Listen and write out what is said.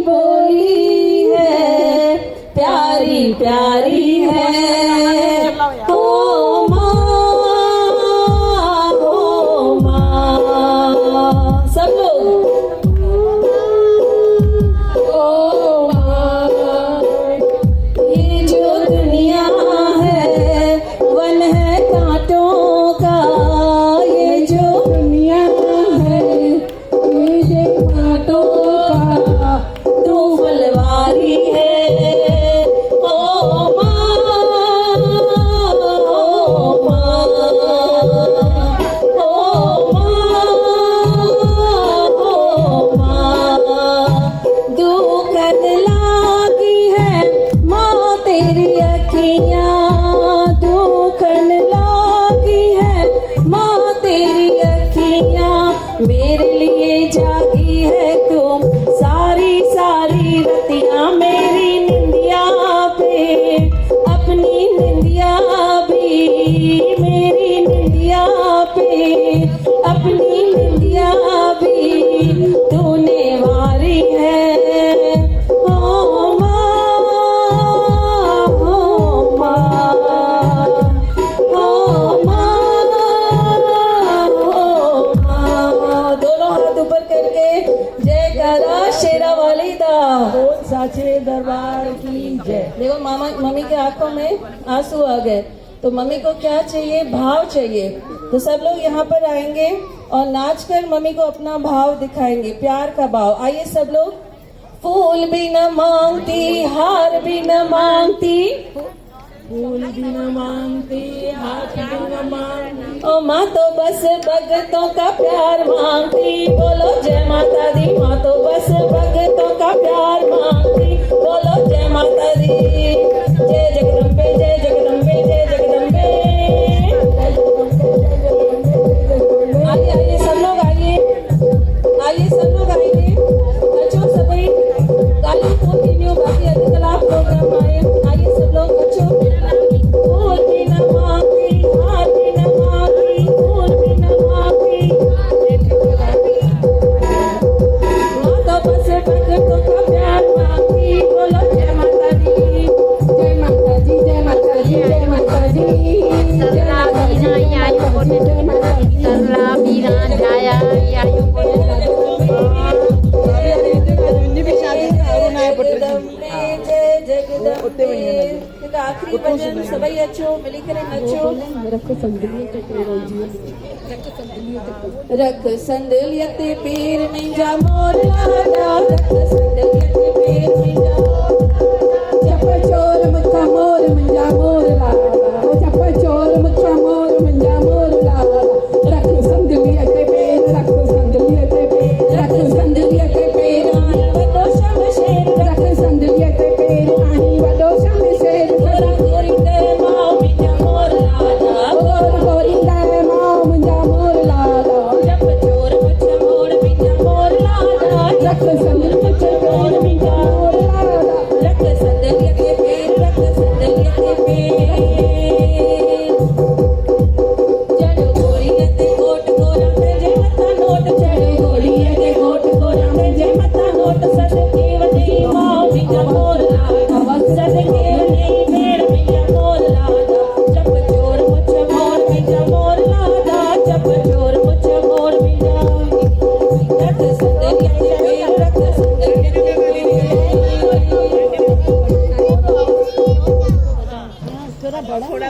बोली है प्यारी प्यारी है। ओ माँ सब लोग ओ माँ। ये जो दुनिया है वन है कांटों का, ये जो दुनिया है ये जो कांटों का तू फुलवारी है। मेरे लिए जागी है तुम सारी सारी रतियां, मेरी निंदिया पे अपनी निंदिया भी, मेरी निंदिया पे अपनी निंदिया भी तूने वारी है। ओ माँ ओ माँ ओ माँ। ऊपर करके जय करा शेरा वाली दा, साचे दरबार की जय। देखो मामा मम्मी के आंखों में आंसू आ गए, तो मम्मी को क्या चाहिए? भाव चाहिए। तो सब लोग यहाँ पर आएंगे और नाचकर मम्मी को अपना भाव दिखाएंगे, प्यार का भाव। आइए सब लोग। फूल भी न मांगती हार भी न मांगती, फूल भी न मांगती हाथ भी न मांगती, ओ माँ तो बस भगतों का प्यार मांगती। बोलो जय माता दी। माँ तो बस भगतों का प्यार मांगती। बोलो जय माता दी। जय जगदम्बे जय जगदम्बे जय जगदम्बे। आइए आइए सब लोग आइए, आइए सब लोग आइए। बच्चों सभी गाली को पीनियो बाकी अधिकलाप प्रोग्राम आए। आइए सब लोग बच्चों। फूल भी न मांगती हार भी न मांगती, फूल भी न मांगती, माँ तो बस भगतों का प्यार मांगती। बोलो जय माता दी। जय माता दी जय माता दी जय माता दी। आखिरी भजन सभी अच्छो मिलकर नचो। रख संदलियत पीर मिंजा मोर लाडा, रख संदलियत पीर मिंजा जप चोर मुखा मोर मिंजा मोर लाडा, जप चोर मुखा मोर मिंजा मोर लाडा। रख संदलियत पीर, रख संदलियत पीर, रख संदलियत पीर आई वडो शमशेर, रख संदलियत पीर आई वडो शमशेर। गोरा गोरिंदे मां मिंजा मोर लाडा, गोरा गोरिंदे मां मिंजा मोर लाडा, जप चोर मुखा मोर मिंजा मोर लाडा, रख संदलियत पीर मिंजा मोर लाडा, रख संदलियत पीर, रख संदलियत पीर। चढ़ो गोरिये ते कोट गोरा ते जय मता नोट, चढ़ो गोरिये ते कोट गोरा ते जय मता नोट। सद केव नहीं मां मिंजा मोर लाडा, सद केव नहीं मेड़ मिंजा मोर लाडा, जप चोर मुछ मोर मिंजा मोर लाडा, जप चोर मुछ मोर मिंजा। रख संदलियत पीर, रख संदलियत पीर। थोड़ा बड़ा